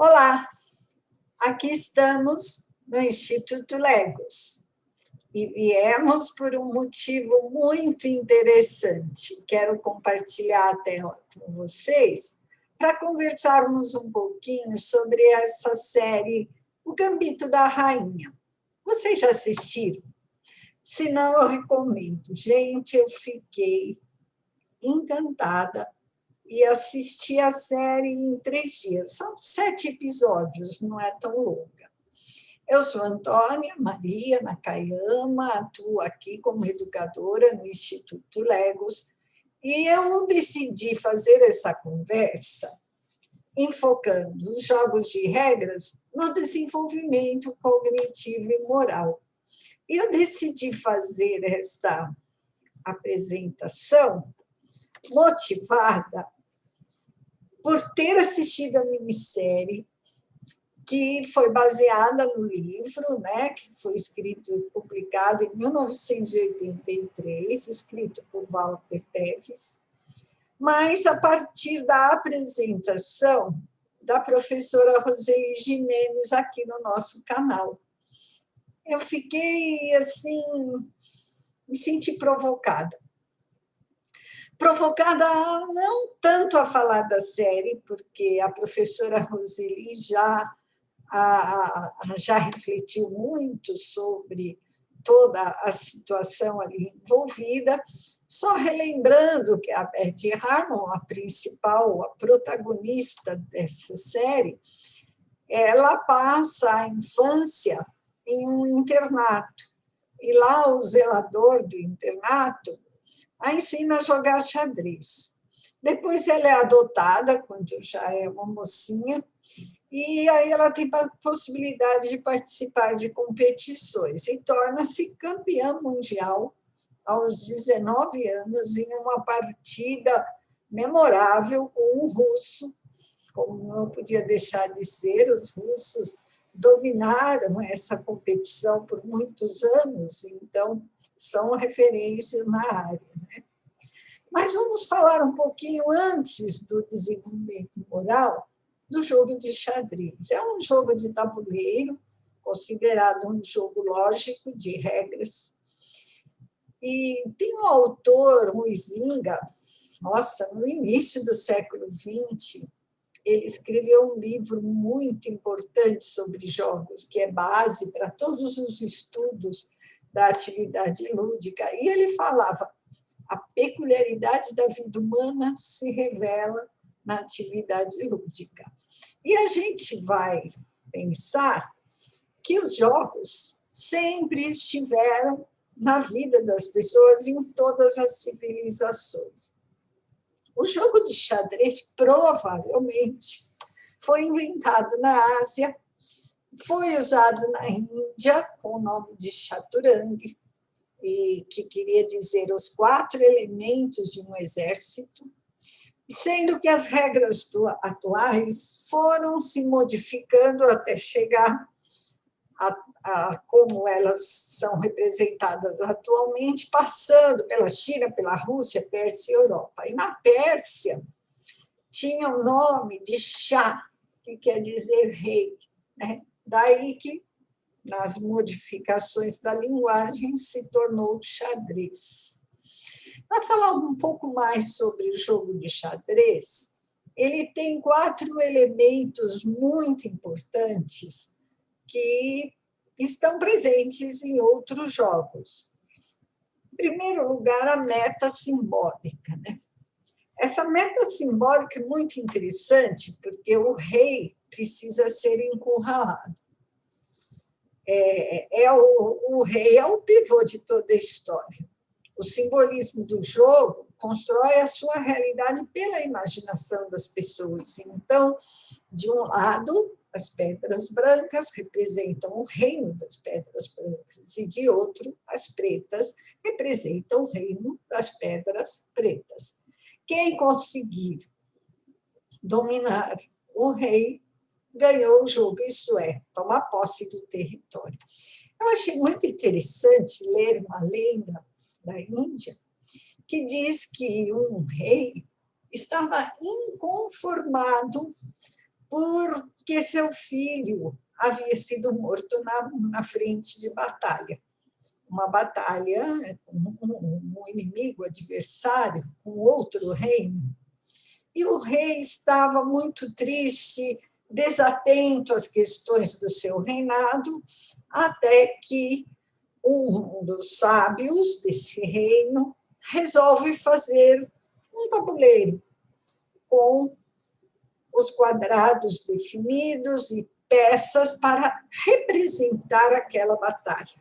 Olá, aqui estamos no Instituto Legos e viemos por um motivo muito interessante. Quero compartilhar a tela com vocês para conversarmos um pouquinho sobre essa série O Gambito da Rainha. Vocês já assistiram? Se não, eu recomendo. Gente, eu fiquei encantada e assisti a série em 3 dias. São 7 episódios, não é tão longa. Eu sou Antônia Maria Nakayama, atuo aqui como educadora no Instituto Legos, e eu decidi fazer essa conversa enfocando os jogos de regras no desenvolvimento cognitivo e moral. E eu decidi fazer esta apresentação motivada por ter assistido a minissérie, que foi baseada no livro, né, que foi escrito e publicado em 1983, escrito por Walter Tevis, mas a partir da apresentação da professora Roseli Jimenez aqui no nosso canal. Eu fiquei, assim, me senti provocada. Provocada não tanto a falar da série, porque a professora Roseli já refletiu muito sobre toda a situação ali envolvida, só relembrando que a Betty Harmon, a principal, a protagonista dessa série, ela passa a infância em um internato, e lá o zelador do internato a ensina a jogar xadrez. Depois ela é adotada, quando já é uma mocinha, e aí ela tem a possibilidade de participar de competições e torna-se campeã mundial aos 19 anos em uma partida memorável com um russo, como não podia deixar de ser, os russos dominaram essa competição por muitos anos, então são referências na área. Né? Mas vamos falar um pouquinho antes do desenvolvimento moral do jogo de xadrez. É um jogo de tabuleiro, considerado um jogo lógico de regras. E tem um autor, Huizinga, nossa, no início do século XX, ele escreveu um livro muito importante sobre jogos, que é base para todos os estudos da atividade lúdica. E ele falava: a peculiaridade da vida humana se revela na atividade lúdica. E a gente vai pensar que os jogos sempre estiveram na vida das pessoas em todas as civilizações. O jogo de xadrez provavelmente foi inventado na Ásia, foi usado na Índia com o nome de chaturanga, e que queria dizer os 4 elementos de um exército, sendo que as regras atuais foram se modificando até chegar a como elas são representadas atualmente, passando pela China, pela Rússia, Pérsia e Europa. E na Pérsia tinha o nome de Shah, que quer dizer rei. Né? Daí que, nas modificações da linguagem, se tornou xadrez. Para falar um pouco mais sobre o jogo de xadrez, ele tem 4 elementos muito importantes que estão presentes em outros jogos. Em primeiro lugar, a meta simbólica. Né? Essa meta simbólica é muito interessante, porque o rei precisa ser encurralado. O rei é o pivô de toda a história. O simbolismo do jogo constrói a sua realidade pela imaginação das pessoas. Então, de um lado, as pedras brancas representam o reino das pedras brancas, e de outro, as pretas representam o reino das pedras pretas. Quem conseguir dominar o rei ganhou o jogo, isto é, tomar posse do território. Eu achei muito interessante ler uma lenda da Índia que diz que um rei estava inconformado porque seu filho havia sido morto na frente de batalha. Uma batalha com um inimigo adversário, com outro reino. E o rei estava muito triste, desatento às questões do seu reinado, até que um dos sábios desse reino resolve fazer um tabuleiro com os quadrados definidos e peças para representar aquela batalha.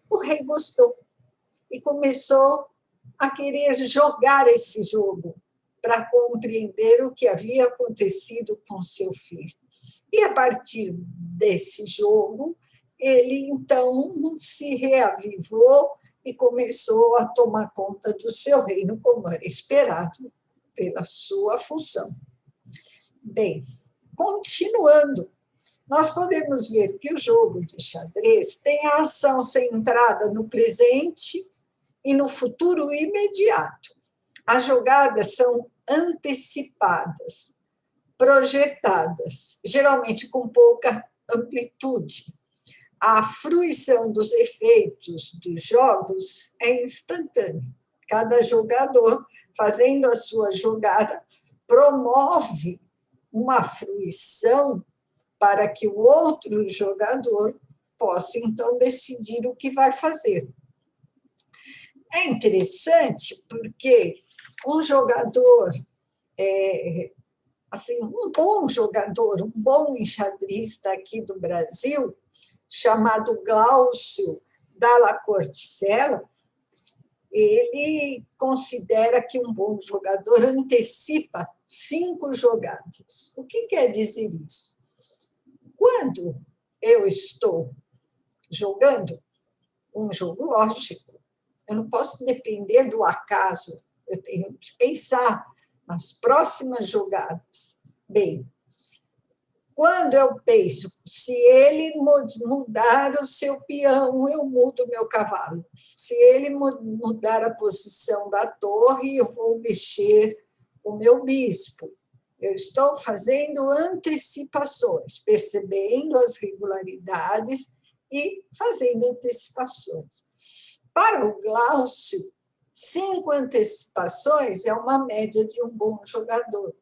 O rei gostou e começou a querer jogar esse jogo para compreender o que havia acontecido com seu filho. E, a partir desse jogo, ele, então, se reavivou e começou a tomar conta do seu reino, como era esperado pela sua função. Bem, continuando, nós podemos ver que o jogo de xadrez tem a ação centrada no presente e no futuro imediato. As jogadas são antecipadas, projetadas, geralmente com pouca amplitude. A fruição dos efeitos dos jogos é instantânea. Cada jogador, fazendo a sua jogada, promove uma fruição para que o outro jogador possa, então, decidir o que vai fazer. É interessante porque um jogador, assim, um bom jogador, um bom enxadrista aqui do Brasil, chamado Glaucio Dalla Corticella, ele considera que um bom jogador antecipa 5 jogadas. O que quer dizer isso? Quando eu estou jogando um jogo lógico, eu não posso depender do acaso, eu tenho que pensar nas próximas jogadas. Bem, quando eu penso, se ele mudar o seu peão, eu mudo o meu cavalo. Se ele mudar a posição da torre, eu vou mexer o meu bispo. Eu estou fazendo antecipações, percebendo as regularidades e fazendo antecipações. Para o Glaucio, 5 antecipações é uma média de um bom jogador.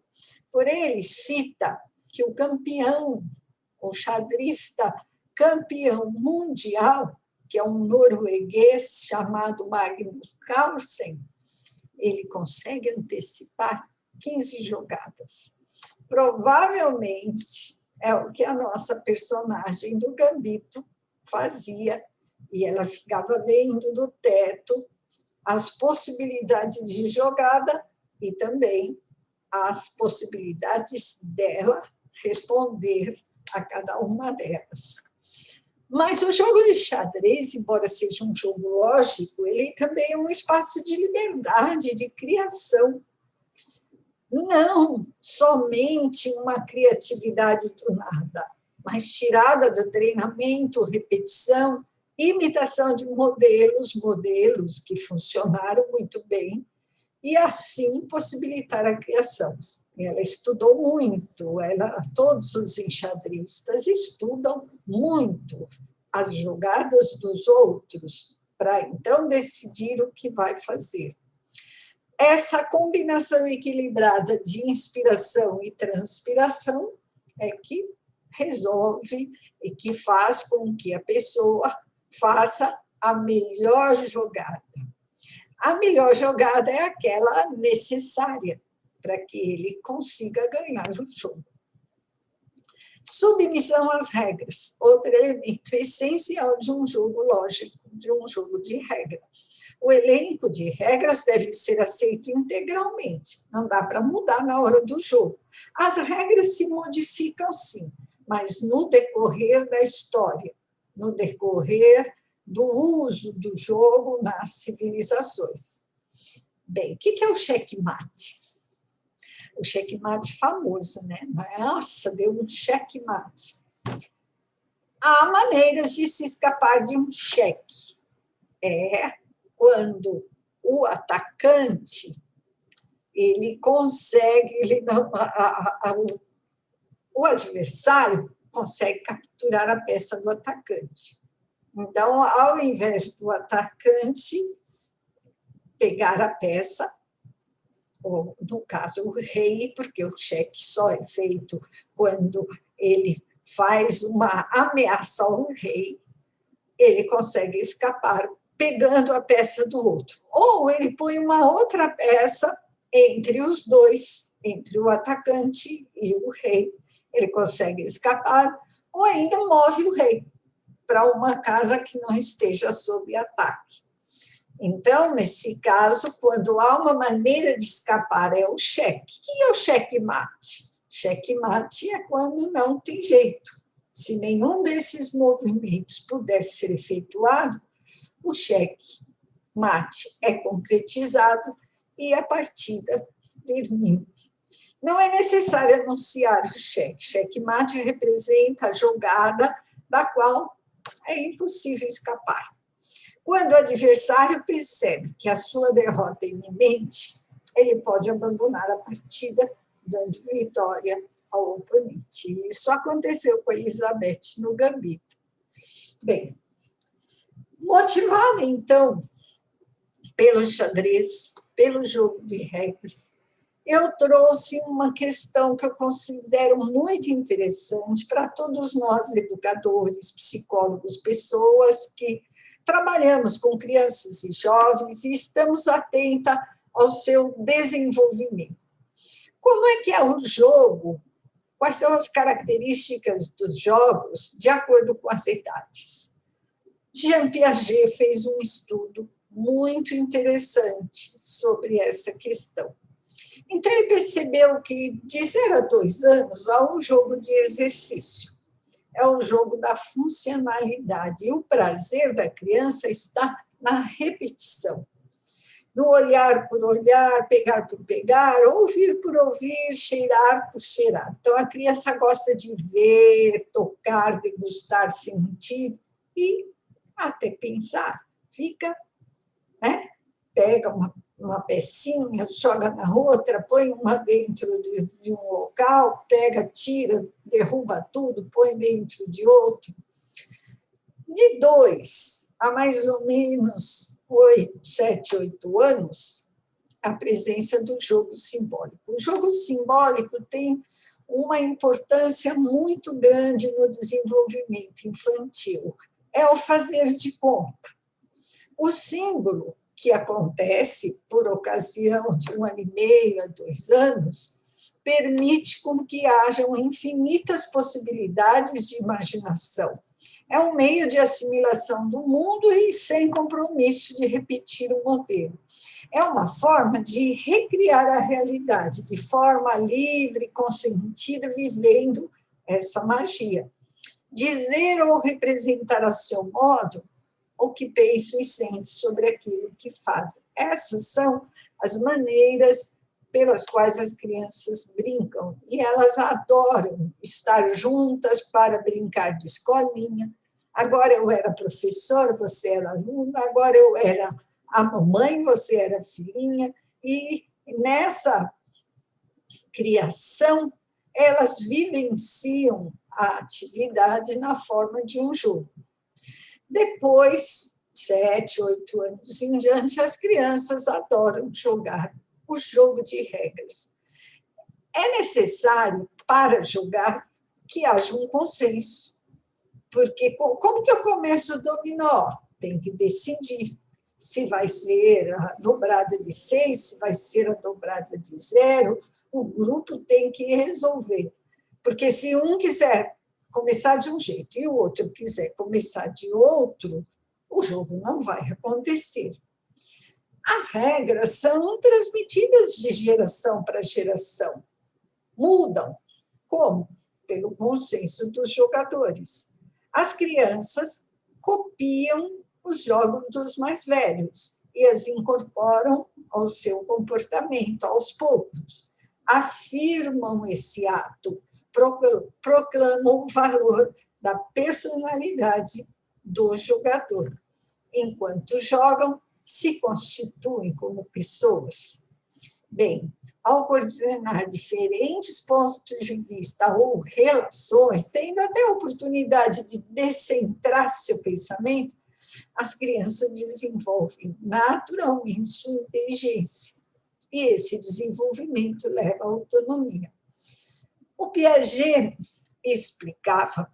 Por ele, cita que o campeão, o xadrista campeão mundial, que é um norueguês chamado Magnus Carlsen, ele consegue antecipar 15 jogadas. Provavelmente é o que a nossa personagem do Gambito fazia, e ela ficava vendo do teto as possibilidades de jogada e também as possibilidades dela responder a cada uma delas. Mas o jogo de xadrez, embora seja um jogo lógico, ele também é um espaço de liberdade, de criação. Não somente uma criatividade do nada, mas tirada do treinamento, repetição, imitação de modelos que funcionaram muito bem, e assim possibilitar a criação. Ela estudou muito, todos os enxadristas estudam muito as jogadas dos outros, para então decidir o que vai fazer. Essa combinação equilibrada de inspiração e transpiração é que resolve e que faz com que a pessoa faça a melhor jogada. A melhor jogada é aquela necessária para que ele consiga ganhar o jogo. Submissão às regras, outro elemento essencial de um jogo lógico, de um jogo de regra. O elenco de regras deve ser aceito integralmente, não dá para mudar na hora do jogo. As regras se modificam, sim, mas no decorrer da história, no decorrer do uso do jogo nas civilizações. Bem, o que é o xeque-mate? O xeque-mate famoso, né? Nossa, deu um xeque-mate. Há maneiras de se escapar de um xeque. É quando o atacante ele consegue, o adversário consegue capturar a peça do atacante. Então, ao invés do atacante pegar a peça, ou, no caso, o rei, porque o cheque só é feito quando ele faz uma ameaça ao rei, ele consegue escapar pegando a peça do outro. Ou ele põe uma outra peça entre os dois, entre o atacante e o rei. Ele consegue escapar, ou ainda move o rei para uma casa que não esteja sob ataque. Então, nesse caso, quando há uma maneira de escapar, é o cheque. O que é o cheque-mate? Cheque-mate é quando não tem jeito. Se nenhum desses movimentos puder ser efetuado, o cheque-mate é concretizado e a partida termina. Não é necessário anunciar o cheque. Cheque-mate representa a jogada da qual é impossível escapar. Quando o adversário percebe que a sua derrota é iminente, ele pode abandonar a partida, dando vitória ao oponente. Isso aconteceu com a Elizabeth no Gambito. Bem, motivada, então, pelo xadrez, pelo jogo de regras, eu trouxe uma questão que eu considero muito interessante para todos nós, educadores, psicólogos, pessoas que trabalhamos com crianças e jovens e estamos atentas ao seu desenvolvimento. Como é que é o jogo? Quais são as características dos jogos de acordo com as idades? Jean Piaget fez um estudo muito interessante sobre essa questão. Então, ele percebeu que de 0 a 2 anos há um jogo de exercício. É o jogo da funcionalidade. E o prazer da criança está na repetição. No olhar por olhar, pegar por pegar, ouvir por ouvir, cheirar por cheirar. Então, a criança gosta de ver, tocar, degustar, sentir e até pensar. Fica, né? Pega uma pecinha, joga na outra, põe uma dentro de um local, pega, tira, derruba tudo, põe dentro de outro. De 2 a mais ou menos 7, 8 anos, a presença do jogo simbólico. O jogo simbólico tem uma importância muito grande no desenvolvimento infantil. É o fazer de conta. O símbolo, que acontece por ocasião de 1 ano e meio a 2 anos, permite com que hajam infinitas possibilidades de imaginação. É um meio de assimilação do mundo e sem compromisso de repetir o modelo. É uma forma de recriar a realidade de forma livre, consentida, vivendo essa magia. Dizer ou representar a seu modo o que pensam e sentem sobre aquilo que fazem. Essas são as maneiras pelas quais as crianças brincam, e elas adoram estar juntas para brincar de escolinha. Agora eu era professora, você era aluna, agora eu era a mamãe, você era filhinha, e nessa criação, elas vivenciam a atividade na forma de um jogo. Depois, 7, 8 anos em diante, as crianças adoram jogar o jogo de regras. É necessário, para jogar, que haja um consenso. Porque como que eu começo o dominó? Tem que decidir se vai ser a dobrada de 6, se vai ser a dobrada de 0. O grupo tem que resolver. Porque se um quiser começar de um jeito e o outro quiser começar de outro, o jogo não vai acontecer. As regras são transmitidas de geração para geração. Mudam. Como? Pelo consenso dos jogadores. As crianças copiam os jogos dos mais velhos e as incorporam ao seu comportamento aos poucos. Afirmam esse ato, proclamam o valor da personalidade do jogador. Enquanto jogam, se constituem como pessoas. Bem, ao coordenar diferentes pontos de vista ou relações, tendo até a oportunidade de descentrar seu pensamento, as crianças desenvolvem naturalmente sua inteligência. E esse desenvolvimento leva à autonomia. O Piaget explicava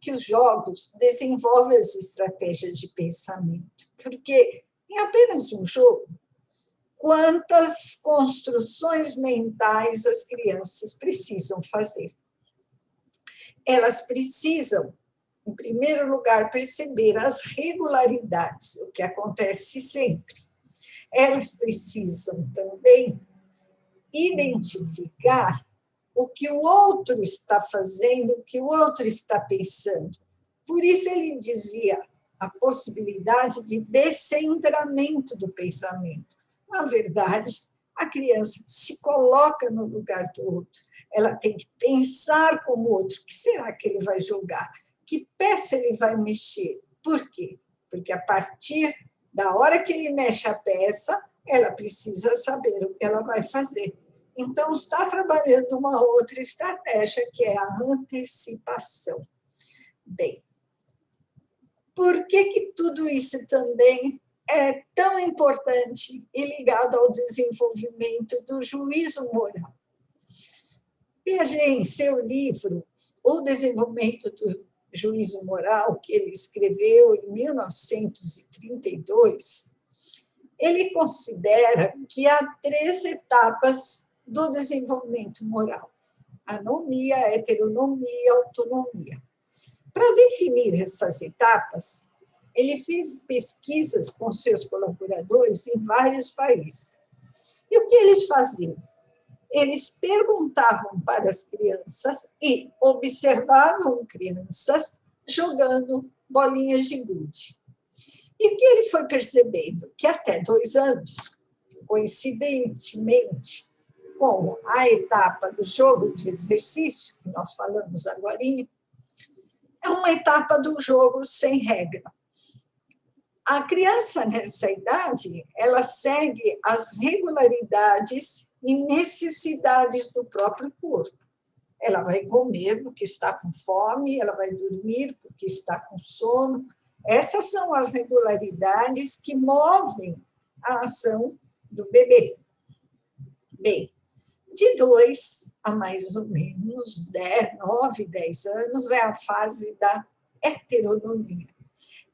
que os jogos desenvolvem as estratégias de pensamento, porque em apenas um jogo, quantas construções mentais as crianças precisam fazer? Elas precisam, em primeiro lugar, perceber as regularidades, o que acontece sempre. Elas precisam também identificar o que o outro está fazendo, o que o outro está pensando. Por isso ele dizia a possibilidade de descentramento do pensamento. Na verdade, a criança se coloca no lugar do outro. Ela tem que pensar como o outro. O que será que ele vai jogar? Que peça ele vai mexer? Por quê? Porque a partir da hora que ele mexe a peça, ela precisa saber o que ela vai fazer. Então, está trabalhando uma outra estratégia, que é a antecipação. Bem, por que tudo isso também é tão importante e ligado ao desenvolvimento do juízo moral? Piaget, em seu livro O Desenvolvimento do Juízo Moral, que ele escreveu em 1932, ele considera que há 3 etapas do desenvolvimento moral: anomia, heteronomia e autonomia. Para definir essas etapas, ele fez pesquisas com seus colaboradores em vários países. E o que eles faziam? Eles perguntavam para as crianças e observavam crianças jogando bolinhas de gude. E o que ele foi percebendo? Que até 2 anos, coincidentemente com a etapa do jogo de exercício, que nós falamos agora, é uma etapa do jogo sem regra. A criança, nessa idade, ela segue as regularidades e necessidades do próprio corpo. Ela vai comer porque está com fome, ela vai dormir porque está com sono. Essas são as regularidades que movem a ação do bebê. Bem, de 2 a mais ou menos 9, 10 anos é a fase da heteronomia.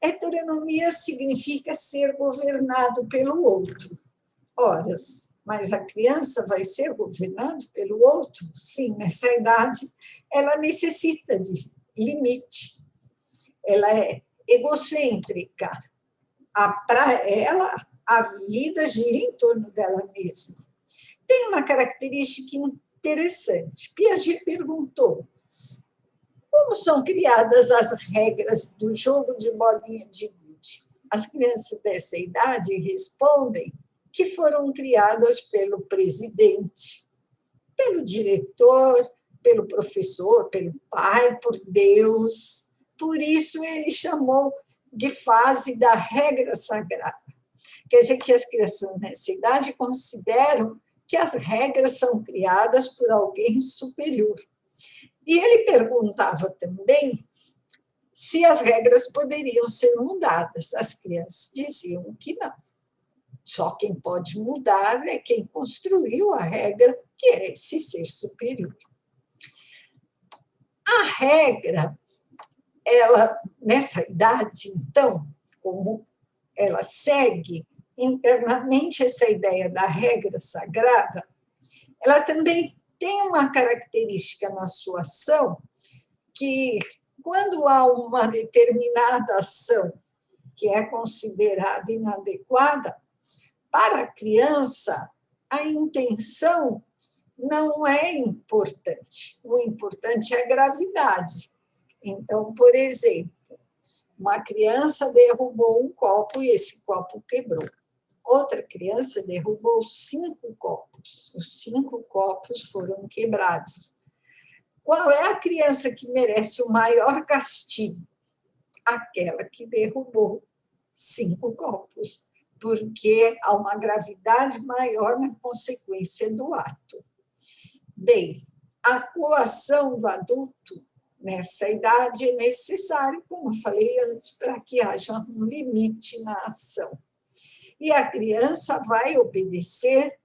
Heteronomia significa ser governado pelo outro. Ora, mas a criança vai ser governada pelo outro? Sim, nessa idade, ela necessita de limite. Ela é egocêntrica. Para ela, a vida gira em torno dela mesma. Tem uma característica interessante. Piaget perguntou: como são criadas as regras do jogo de bolinha de gude? As crianças dessa idade respondem que foram criadas pelo presidente, pelo diretor, pelo professor, pelo pai, por Deus. Por isso ele chamou de fase da regra sagrada. Quer dizer que as crianças nessa idade consideram que as regras são criadas por alguém superior. E ele perguntava também se as regras poderiam ser mudadas. As crianças diziam que não. Só quem pode mudar é quem construiu a regra, que é esse ser superior. A regra, ela, nessa idade, então, como ela segue internamente essa ideia da regra sagrada, ela também tem uma característica na sua ação que, quando há uma determinada ação que é considerada inadequada, para a criança, a intenção não é importante. O importante é a gravidade. Então, por exemplo, uma criança derrubou um copo e esse copo quebrou. Outra criança derrubou 5 copos. Os 5 copos foram quebrados. Qual é a criança que merece o maior castigo? Aquela que derrubou 5 copos. porque há uma gravidade maior na consequência do ato. Bem, a coação do adulto nessa idade é necessária, como falei antes, para que haja um limite na ação. E a criança vai obedecer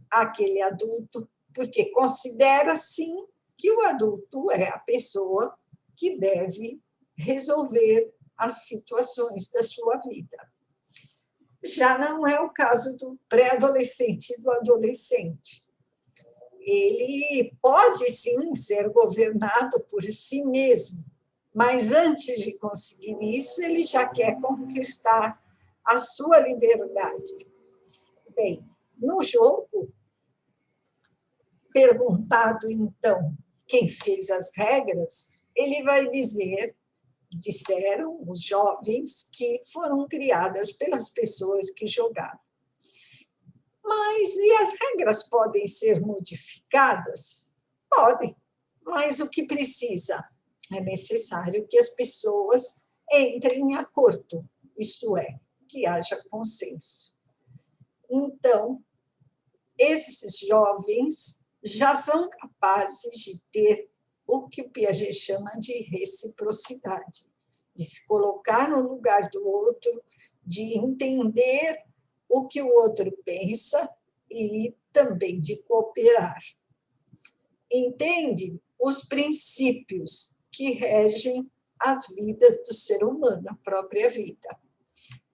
àquele adulto, porque considera, sim, que o adulto é a pessoa que deve resolver as situações da sua vida. Já não é o caso do pré-adolescente e do adolescente. Ele pode, sim, ser governado por si mesmo, mas antes de conseguir isso, ele já quer conquistar a sua liberdade. Bem, no jogo, perguntado, então, quem fez as regras, ele vai dizer, disseram os jovens, que foram criadas pelas pessoas que jogavam. Mas e as regras podem ser modificadas? Podem, mas o que precisa? É necessário que as pessoas entrem em acordo, isto é, que haja consenso. Então, esses jovens já são capazes de ter o que o Piaget chama de reciprocidade, de se colocar no lugar do outro, de entender o que o outro pensa e também de cooperar. Entende os princípios que regem as vidas do ser humano, a própria vida.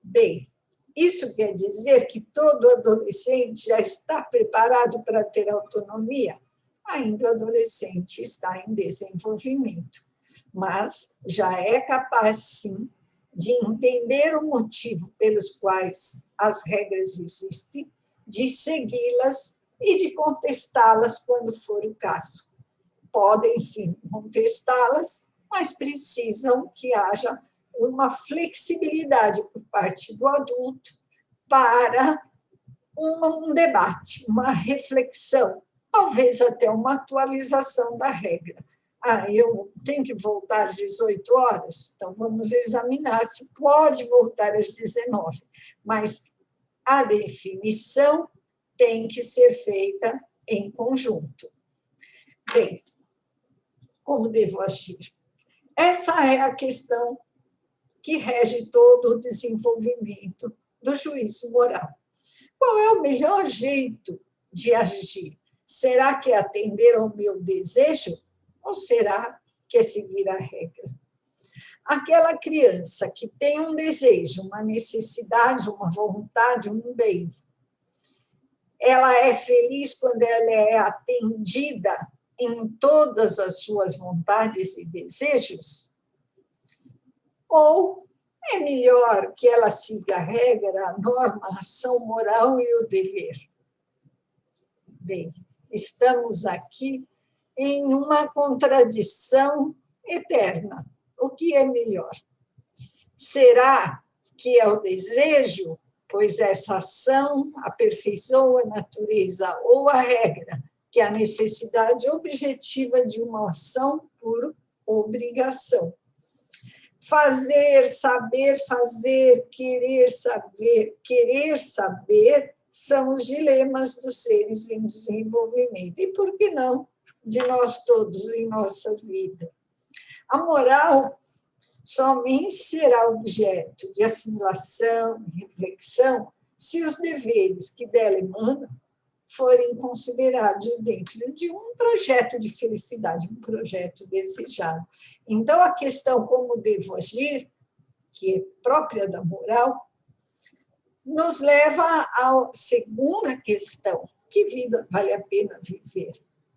Bem, isso quer dizer que todo adolescente já está preparado para ter autonomia? Ainda o adolescente está em desenvolvimento, mas já é capaz, sim, de entender o motivo pelos quais as regras existem, de segui-las e de contestá-las quando for o caso. Podem, sim, contestá-las, mas precisam que haja uma flexibilidade por parte do adulto para um debate, uma reflexão, talvez até uma atualização da regra. Eu tenho que voltar às 18 horas, então vamos examinar se pode voltar às 19, mas a definição tem que ser feita em conjunto. Bem, como devo agir? Essa é a questão que rege todo o desenvolvimento do juízo moral. Qual é o melhor jeito de agir? Será que é atender ao meu desejo ou será que é seguir a regra? Aquela criança que tem um desejo, uma necessidade, uma vontade, um bem, ela é feliz quando ela é atendida em todas as suas vontades e desejos? Ou é melhor que ela siga a regra, a norma, a ação moral e o dever? Bem, estamos aqui em uma contradição eterna. O que é melhor? Será que é o desejo, pois essa ação aperfeiçoa a natureza, ou a regra, que é a necessidade objetiva de uma ação por obrigação? Fazer, saber, fazer, querer saber são os dilemas dos seres em desenvolvimento. E por que não de nós todos em nossa vida? A moral somente será objeto de assimilação e reflexão se os deveres que dela emanam forem considerados dentro de um projeto de felicidade, um projeto desejado. Então, a questão como devo agir, que é própria da moral, nos leva à segunda questão: que vida vale a pena viver?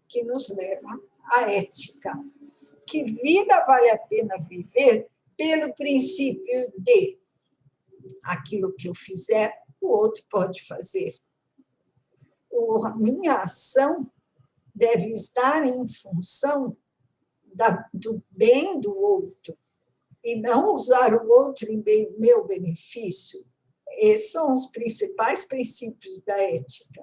Que nos leva à ética. Que vida vale a pena viver pelo princípio de aquilo que eu fizer, o outro pode fazer. A minha ação deve estar em função do bem do outro e não usar o outro em meu benefício. Esses são os principais princípios da ética.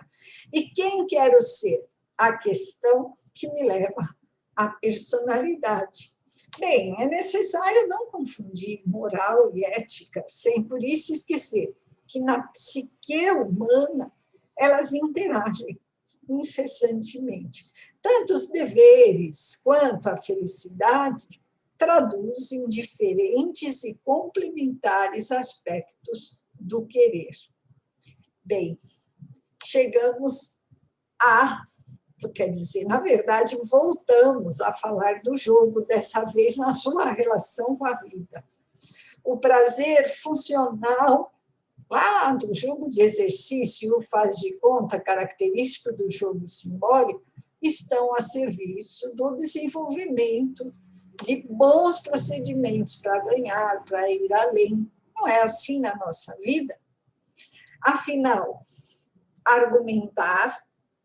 E quem quero ser? A questão que me leva à personalidade. Bem, é necessário não confundir moral e ética, sem por isso esquecer que na psique humana elas interagem incessantemente. Tanto os deveres quanto a felicidade traduzem diferentes e complementares aspectos do querer. Bem, chegamos quer dizer, na verdade, voltamos a falar do jogo, dessa vez na sua relação com a vida. O prazer funcional lá do jogo de exercício, o faz de conta, característico do jogo simbólico, estão a serviço do desenvolvimento de bons procedimentos para ganhar, para ir além. Não é assim na nossa vida? Afinal, argumentar,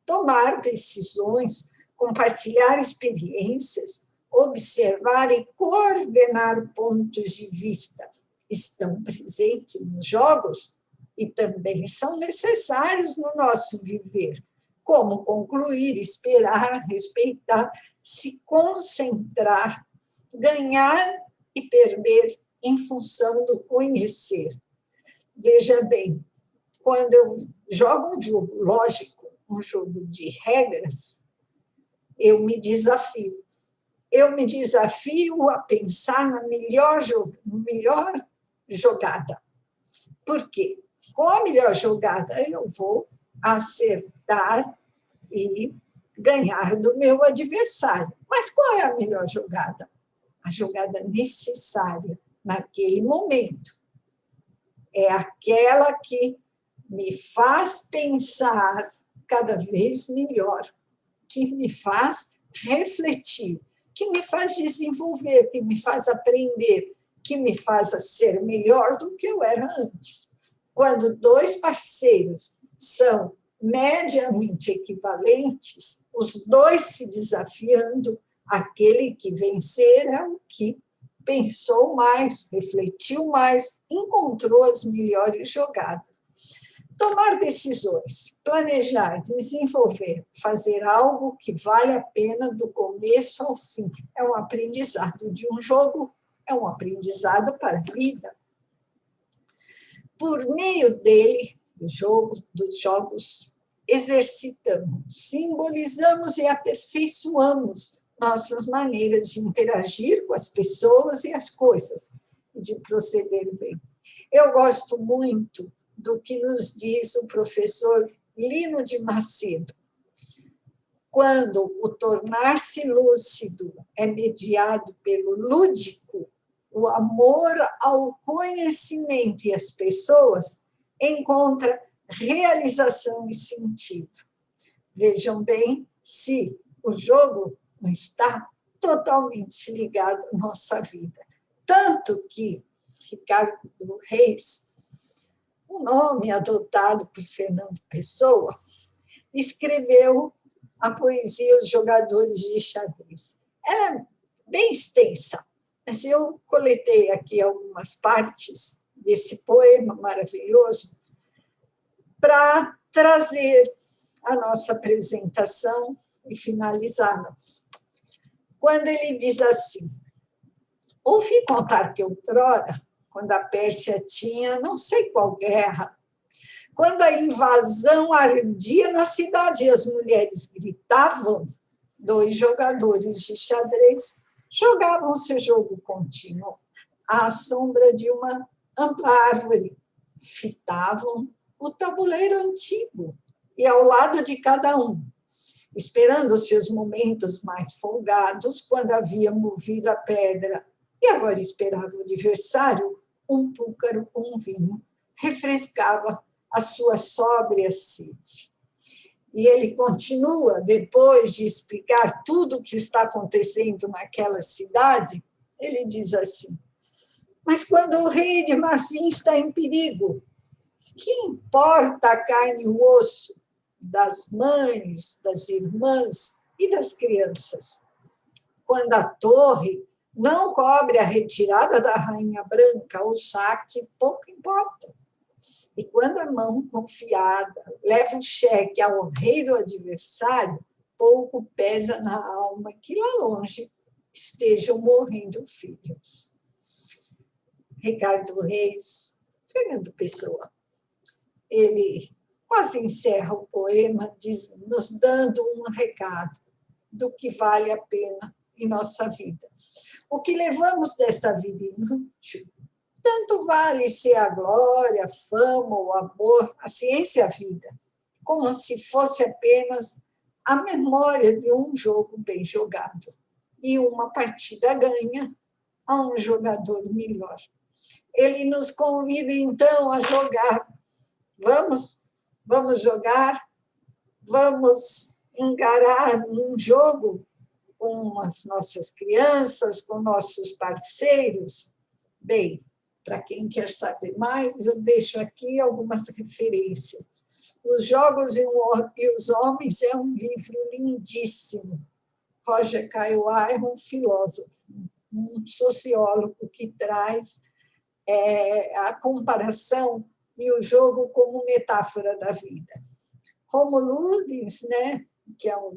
tomar decisões, compartilhar experiências, observar e coordenar pontos de vista estão presentes nos jogos e também são necessários no nosso viver, como concluir, esperar, respeitar, se concentrar, ganhar e perder em função do conhecer. Veja bem, quando eu jogo um jogo lógico, um jogo de regras, eu me desafio. Eu me desafio a pensar na melhor jogada. Por quê? Com a melhor jogada, eu vou acertar e ganhar do meu adversário. Mas qual é a melhor jogada? A jogada necessária naquele momento. É aquela que me faz pensar cada vez melhor, que me faz refletir, que me faz desenvolver, que me faz aprender, que me faz ser melhor do que eu era antes. Quando dois parceiros são mediamente equivalentes, os dois se desafiando, aquele que vencer é o que pensou mais, refletiu mais, encontrou as melhores jogadas. Tomar decisões, planejar, desenvolver, fazer algo que vale a pena do começo ao fim. É um aprendizado de um jogo, é um aprendizado para a vida. Por meio dele, dos jogos, exercitamos, simbolizamos e aperfeiçoamos nossas maneiras de interagir com as pessoas e as coisas, e de proceder bem. Eu gosto muito do que nos diz o professor Lino de Macedo. Quando o tornar-se lúcido é mediado pelo lúdico, o amor ao conhecimento e às pessoas encontra realização e sentido. Vejam bem se o jogo não está totalmente ligado à nossa vida. Tanto que Ricardo Reis, o nome adotado por Fernando Pessoa, escreveu a poesia Os Jogadores de Xadrez. É bem extensa, mas eu coletei aqui algumas partes desse poema maravilhoso para trazer a nossa apresentação e finalizá-la. Quando ele diz assim: ouvi contar que outrora, quando a Pérsia tinha não sei qual guerra, quando a invasão ardia na cidade e as mulheres gritavam, 2 jogadores de xadrez jogavam seu jogo contínuo à sombra de uma ampla árvore, fitavam o tabuleiro antigo e ao lado de cada um, esperando seus momentos mais folgados, quando havia movido a pedra e agora esperava o adversário, um púcaro com vinho refrescava a sua sóbria sede. E ele continua, depois de explicar tudo o que está acontecendo naquela cidade, ele diz assim: mas quando o rei de Marfim está em perigo, que importa a carne e o osso das mães, das irmãs e das crianças? Quando a torre não cobre a retirada da rainha branca, o saque pouco importa. E quando a mão confiada leva o cheque ao rei do adversário, pouco pesa na alma que lá longe estejam morrendo filhos. Ricardo Reis, Fernando Pessoa. ele quase encerra o poema nos dando um recado do que vale a pena em nossa vida. O que levamos desta vida inútil, tanto vale se a glória, a fama, o amor, a ciência e a vida, como se fosse apenas a memória de um jogo bem jogado e uma partida ganha a um jogador melhor. Ele nos convida, então, a jogar. Vamos jogar, vamos encarar um jogo com as nossas crianças, com nossos parceiros. Bem, para quem quer saber mais, eu deixo aqui algumas referências. Os Jogos e os Homens é um livro lindíssimo. Roger Caillois é um filósofo, um sociólogo que traz a comparação e o jogo como metáfora da vida. Homo Ludens, né, que é o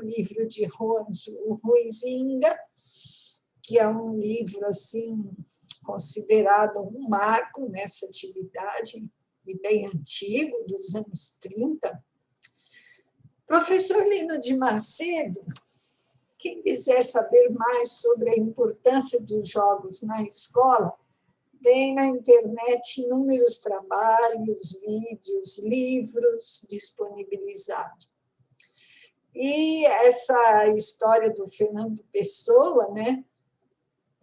livro de o Huizinga, que é um livro assim considerado um marco nessa atividade, e bem antigo, dos anos 30. Professor Lino de Macedo, quem quiser saber mais sobre a importância dos jogos na escola, tem na internet inúmeros trabalhos, vídeos, livros disponibilizados. E essa história do Fernando Pessoa, né,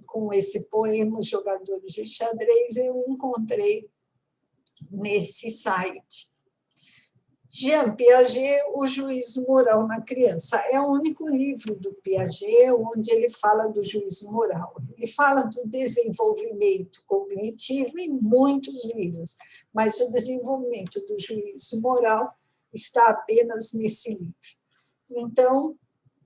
com esse poema Jogadores de Xadrez, eu encontrei nesse site. Jean Piaget, O Juízo Moral na Criança. É o único livro do Piaget onde ele fala do juízo moral. Ele fala do desenvolvimento cognitivo em muitos livros, mas o desenvolvimento do juízo moral está apenas nesse livro. Então,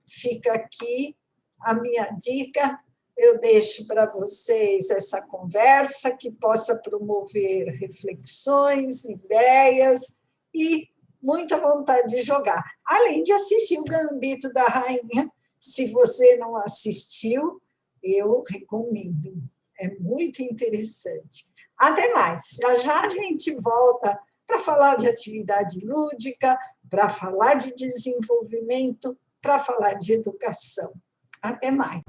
fica aqui a minha dica. Eu deixo para vocês essa conversa que possa promover reflexões, ideias e muita vontade de jogar. Além de assistir o Gambito da Rainha, se você não assistiu, eu recomendo. É muito interessante. Até mais. Já já a gente volta para falar de atividade lúdica, para falar de desenvolvimento, para falar de educação. Até mais.